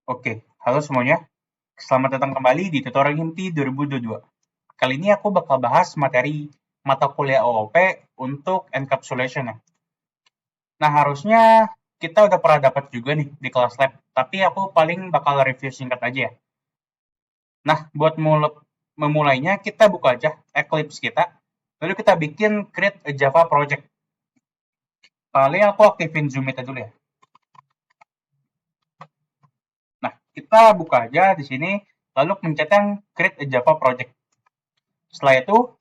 Oke, halo semuanya. Selamat datang kembali di tutorial Himpi 2022. Kali ini aku bakal bahas materi mata kuliah OOP untuk encapsulation ya. Nah, harusnya kita udah pernah dapat juga nih di kelas lab, tapi aku paling bakal review singkat aja ya. Nah, buat memulainya, kita buka aja Eclipse kita, lalu kita bikin create a Java project. Paling aku aktifin Zoom itu dulu ya. Nah, kita buka aja di sini, lalu pencet yang create a Java project. Setelah itu,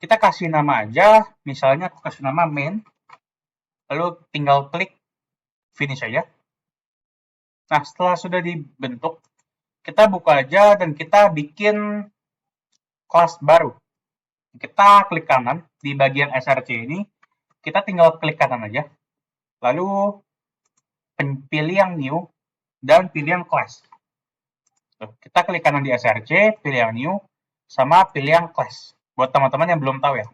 kita kasih nama aja, misalnya aku kasih nama main, lalu tinggal klik finish aja. Nah, setelah sudah dibentuk, kita buka aja dan kita bikin kelas baru. Kita klik kanan di bagian src ini, kita tinggal klik kanan aja, lalu pilih yang new dan pilih yang class. Kita klik kanan di src, pilih yang new, sama pilih yang class. Buat teman-teman yang belum tahu ya.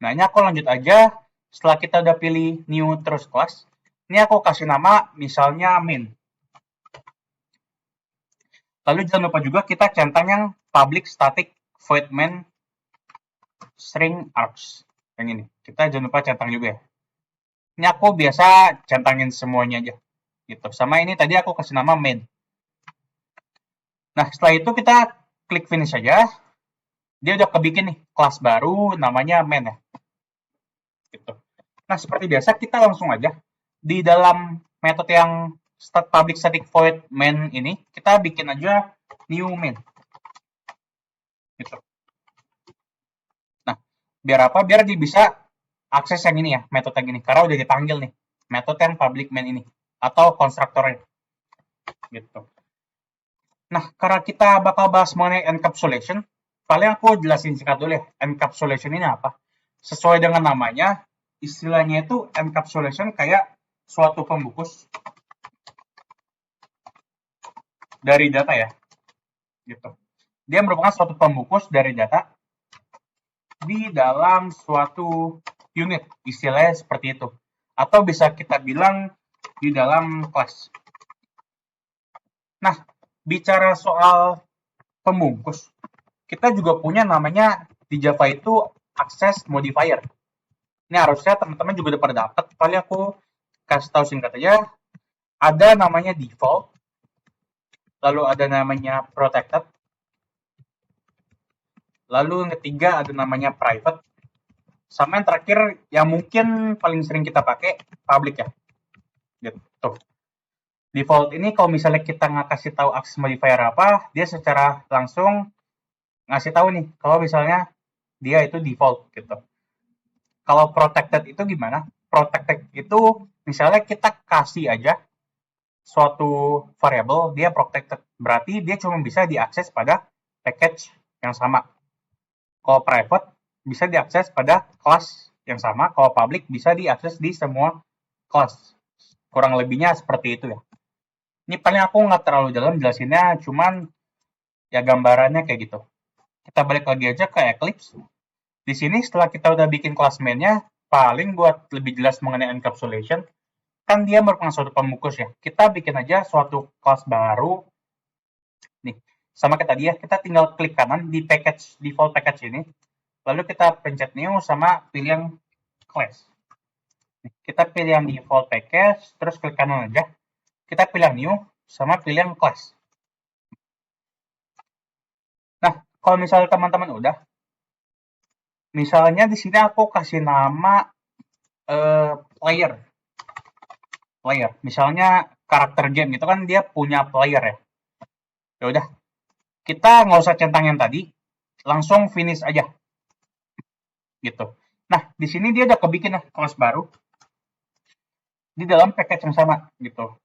Nah, ini aku lanjut aja. Setelah kita udah pilih new terus class, ini aku kasih nama misalnya main. Lalu jangan lupa juga kita centang yang public static void main string args. Yang ini. Kita jangan lupa centang juga ya. Ini aku biasa centangin semuanya aja. Gitu. Sama ini tadi aku kasih nama main. Nah, setelah itu kita klik finish aja. Dia udah kebikin nih kelas baru namanya main ya. Gitu. Nah, seperti biasa kita langsung aja di dalam metode yang public static void main ini, kita bikin aja new main. Gitu. Nah, biar apa? Biar dia bisa akses yang ini ya, metode yang ini. Karena udah dipanggil nih, metode yang public main ini. Atau konstruktornya. Gitu. Nah, karena kita bakal bahas mengenai encapsulation, paling aku jelasin singkat dulu ya, encapsulation ini apa. Sesuai dengan namanya, istilahnya itu encapsulation kayak suatu pembungkus dari data ya. Gitu. Dia merupakan suatu pembungkus dari data di dalam suatu unit, istilahnya seperti itu. Atau bisa kita bilang di dalam kelas. Nah, bicara soal pembungkus, kita juga punya namanya di Java itu access modifier. Ini harusnya teman-teman juga udah pada dapat, paling aku kasih tahu singkat aja. Ada namanya default, lalu ada namanya protected, lalu yang ketiga ada namanya private, sama yang terakhir yang mungkin paling sering kita pakai public ya. Gitu. Default ini kalau misalnya kita nggak kasih tahu access modifier apa, dia secara langsung ngasih tahu nih kalau misalnya dia itu default gitu. Kalau protected itu gimana? Protected itu misalnya kita kasih aja suatu variable, dia protected. Berarti dia cuma bisa diakses pada package yang sama. Kalau private bisa diakses pada kelas yang sama, kalau public bisa diakses di semua kelas. Kurang lebihnya seperti itu ya. Ini paling aku nggak terlalu dalam jelasinnya, cuman ya gambarannya kayak gitu. Kita balik lagi aja ke Eclipse. Di sini setelah kita udah bikin kelas main-nya, paling buat lebih jelas mengenai encapsulation, kan dia merupakan suatu pembungkus ya. Kita bikin aja suatu kelas baru. Nih, sama kayak tadi ya, kita tinggal klik kanan di package, default package ini. Lalu kita pencet new sama pilih yang class. Nih, kita pilih yang default package, terus klik kanan aja. Kita pilih yang new sama pilih yang class. Nah, kalau misalnya teman-teman udah, misalnya di sini aku kasih nama player. Misalnya karakter game itu kan dia punya player ya. Ya udah, kita nggak usah centang yang tadi, langsung finish aja. Gitu. Nah, di sini dia udah kebikin ya kelas baru di dalam package yang sama gitu.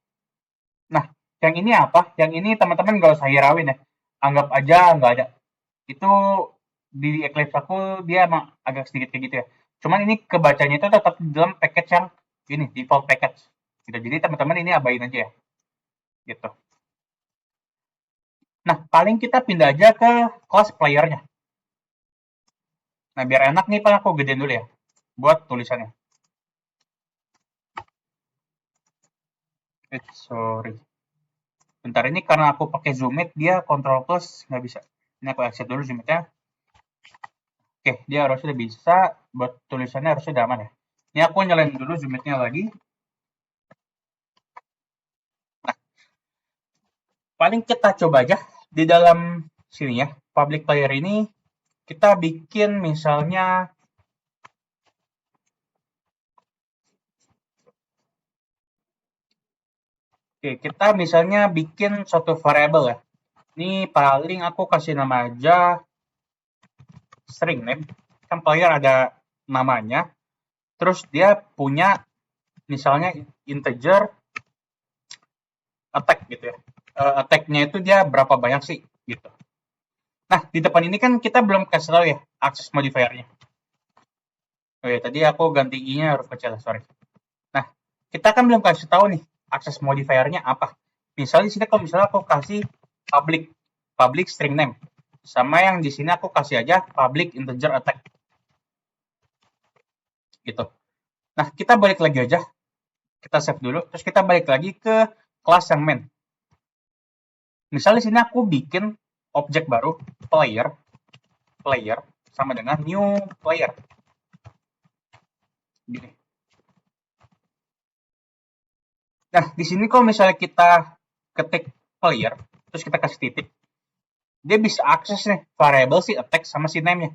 Nah, yang ini apa? Yang ini teman-teman nggak usah hirauin ya. Anggap aja nggak ada. Itu di Eclipse aku dia emang agak sedikit kayak gitu ya. Cuman ini kebacanya itu tetap di dalam package yang ini, default package. Gitu. Jadi teman-teman ini abain aja ya. Gitu. Nah, paling kita pindah aja ke kelas player-nya. Nah, biar enak nih, paling aku gedein dulu ya. Buat tulisannya. Sorry. Bentar, ini karena aku pakai zoom it, dia Ctrl plus nggak bisa. Ini aku exit dulu zoom it-nya. Oke, dia harusnya bisa, buat tulisannya harusnya udah aman ya. Ini aku nyalain dulu zoom it-nya lagi. Nah, paling kita coba aja di dalam sini ya, public player ini kita bikin misalnya oke, kita misalnya bikin suatu variabel ya. Ini paling aku kasih nama aja string name. Kan player ada namanya. Terus dia punya misalnya integer attack gitu ya. Attack-nya itu dia berapa banyak sih gitu. Nah, di depan ini kan kita belum kasih tahu ya access modifier-nya. Oh ya, tadi aku ganti i-nya huruf kecil, sorry. Nah, kita kan belum kasih tahu nih access modifier-nya apa. Misalnya di sini kalau misalnya aku kasih public string name. Sama yang di sini aku kasih aja public integer attack. Gitu. Nah, kita balik lagi aja. Kita save dulu, terus kita balik lagi ke kelas yang main. Misalnya di sini aku bikin objek baru player sama dengan new player. Gini. Nah, di sini kalau misalnya kita ketik player, terus kita kasih titik, dia bisa akses nih variable si attack sama si name-nya.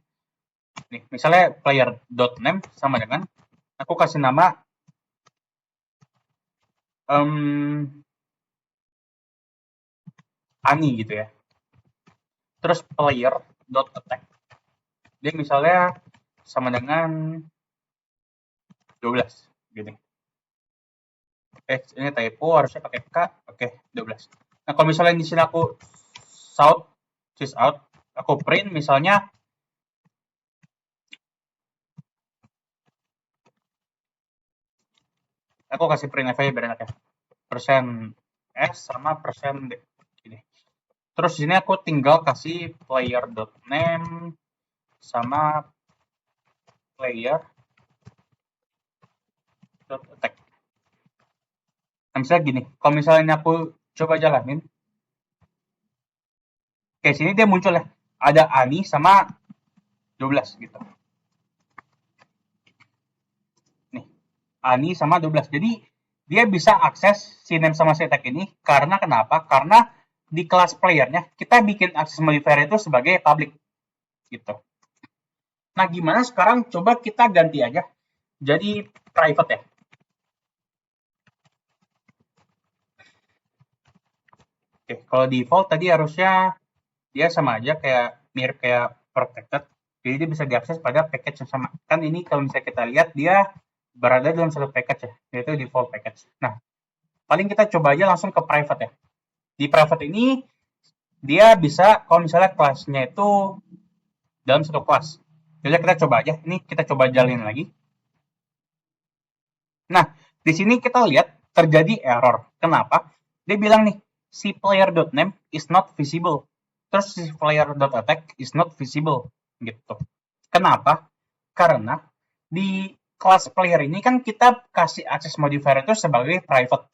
Nih, misalnya player.name sama dengan aku kasih nama Ani gitu ya. Terus player.attack. Dia misalnya sama dengan 12 gini. Ini typo harusnya pakai K. Oke, 12. Nah, kalau misalnya di sini aku sys out, aku print misalnya aku kasih print aja biar enak ya. Persen S sama persen D. Gini. Terus di sini aku tinggal kasih player.name sama player.attack. Nah, misalnya gini, kalau misalnya aku coba jalanin, kayak sini dia muncul ya, ada Ani sama 12 gitu. Nih, Ani sama 12. Jadi dia bisa akses si name sama si attack ini karena kenapa? Karena di kelas playernya kita bikin access modifier itu sebagai public gitu. Nah, gimana sekarang coba kita ganti aja jadi private ya. Oke, kalau default tadi harusnya dia sama aja kayak mirip kayak protected. Jadi dia bisa diakses pada package yang sama. Kan ini kalau misalnya kita lihat dia berada dalam satu package ya, yaitu default package. Nah, paling kita coba aja langsung ke private ya. Di private ini dia bisa kalau misalnya kelasnya itu dalam satu kelas. Jadi kita coba aja. Ini kita coba jalin lagi. Nah, di sini kita lihat terjadi error. Kenapa? Dia bilang nih, si player.name is not visible. Terus si player.attack is not visible. Gitu. Kenapa? Karena di kelas player ini kan kita kasih access modifier itu sebagai private.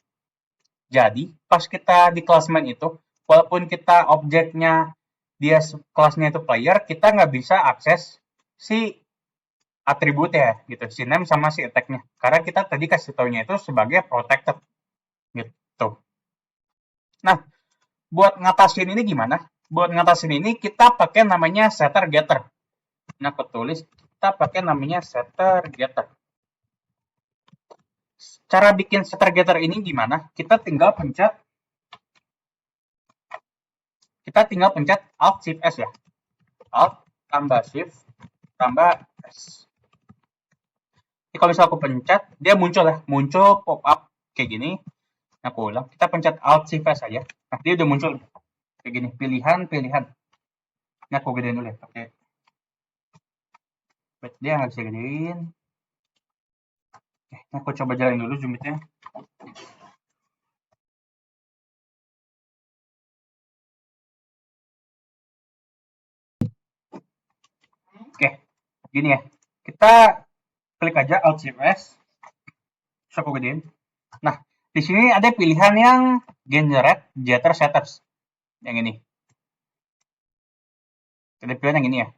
Jadi, pas kita di kelas main itu, walaupun kita objeknya dia kelasnya itu player, kita nggak bisa akses si atribut ya gitu, si name sama si attack-nya. Karena kita tadi kasih taunya itu sebagai protected gitu. Nah, buat ngatasin ini gimana? Buat ngatasin ini kita pakai namanya setter getter. Nah, aku tulis kita pakai namanya setter getter. Cara bikin setter getter ini gimana? Kita tinggal pencet Alt Shift S ya. Alt tambah Shift tambah S. Jadi kalau misalnya aku pencet, dia muncul ya, muncul pop up kayak gini. Aku ulang, kita pencet Alt Shift S aja. Nah, dia udah muncul kayak gini, pilihan. Ini aku gedein dulu ya, pakai. Dia nggak bisa gedein. Oke, aku coba jalanin dulu zoom it-nya. Oke, gini ya. Kita klik aja Alt Shift S. Terus aku gedein. Nah, Di sini ada pilihan yang generate jitter setters. Yang ini. Ada pilihan yang ini ya.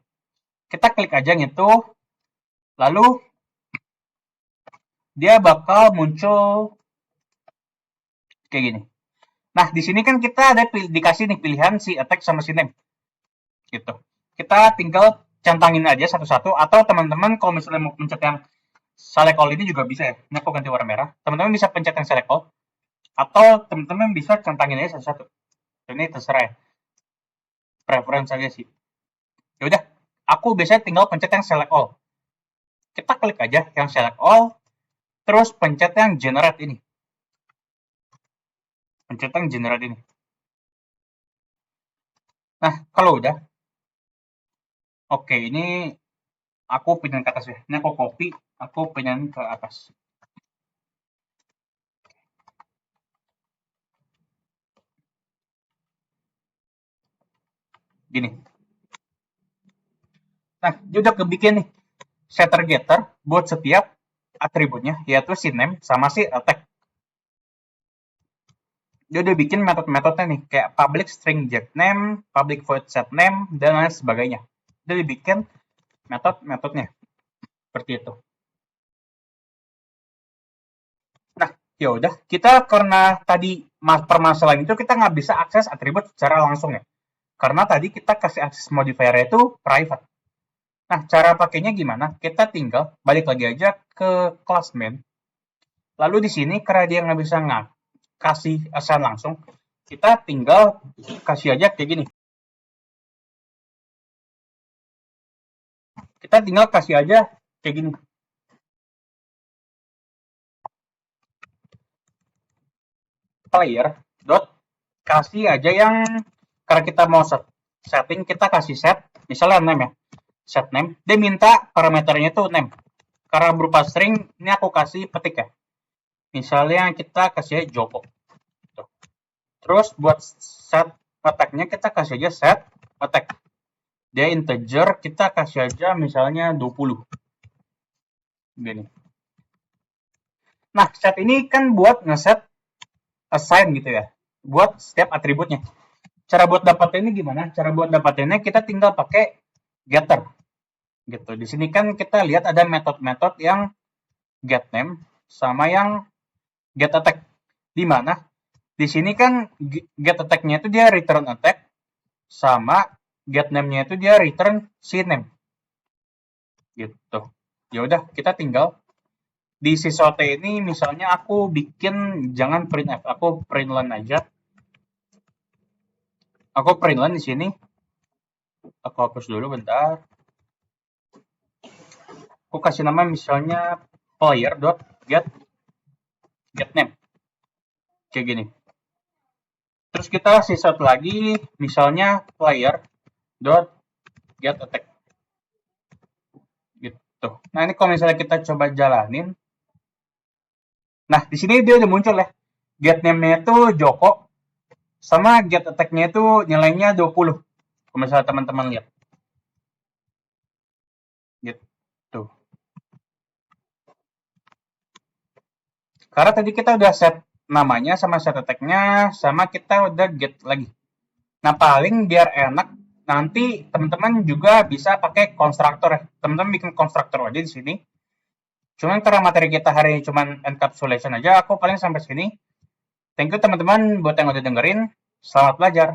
Kita klik aja gitu. Lalu dia bakal muncul kayak gini. Nah, di sini kan kita ada dikasih nih pilihan si attack sama si name. Gitu. Kita tinggal centangin aja satu-satu, atau teman-teman kalau misalnya mau pencet yang select all ini juga bisa ya. Ini aku ganti warna merah. Teman-teman bisa pencet yang select all, atau teman-teman bisa centangin aja satu-satu. Ini terserah ya. Preference aja sih. Ya udah, aku biasanya tinggal pencet yang select all. Kita klik aja yang select all, terus pencet yang generate ini. Pencet yang generate ini. Nah, kalau udah, oke, ini aku pindahin ke atas ya. Ini aku copy, aku pindahin ke atas. Gini. Nah, dia udah kebikin nih setter getter buat setiap atributnya, yaitu si name sama si attack. Dia udah bikin metode-metodenya nih, kayak public string get name, public void set name, dan lain sebagainya. Dia udah bikin metode-metodenya seperti itu. Nah, ya udah, kita karena tadi permasalahan itu kita nggak bisa akses atribut secara langsung ya, karena tadi kita kasih akses modifier itu private. Nah, cara pakainya gimana? Kita tinggal balik lagi aja ke class main. Lalu di sini karena dia nggak bisa kasih assign langsung, kita tinggal kasih aja kayak gini. Kita tinggal kasih aja kayak gini. Player dot kasih aja yang karena kita mau setting, kita kasih set misalnya name ya, set name. Dia minta parameternya itu name, karena berupa string. Ini aku kasih petik ya, misalnya kita kasih Joko. Terus buat set attack-nya kita kasih aja set attack, dia integer, kita kasih aja misalnya 20 gini. Nah, set ini kan buat ngeset assign gitu ya, buat setiap atributnya. Cara buat dapatinnya gimana? Cara buat dapatinnya kita tinggal pakai getter gitu. Di sini kan kita lihat ada metode-metode yang get name sama yang get attack. Di mana? Di sini kan get attack-nya itu dia return attack, sama get name-nya itu dia return si name. Gitu. Ya udah, kita tinggal di sysOt ini misalnya aku bikin jangan printf, aku println aja. Aku println di sini. Aku hapus dulu bentar. Aku kasih nama misalnya player.get name. Kayak gini. Terus kita sysOt lagi misalnya player.get attack. Gitu. Nah, ini kalau misalnya kita coba jalanin. Nah, di sini dia udah muncul ya. Get name-nya itu Joko, sama get attack-nya itu nilainya 20. Kalau misalnya teman-teman lihat. Gitu. Karena tadi kita udah set namanya sama set attack-nya, sama kita udah get lagi. Nah, paling biar enak, nanti teman-teman juga bisa pakai konstruktor ya. Teman-teman bikin konstruktor aja di sini. Cuman karena materi kita hari ini cuman encapsulation aja, aku paling sampai sini. Thank you teman-teman buat yang udah dengerin. Selamat belajar.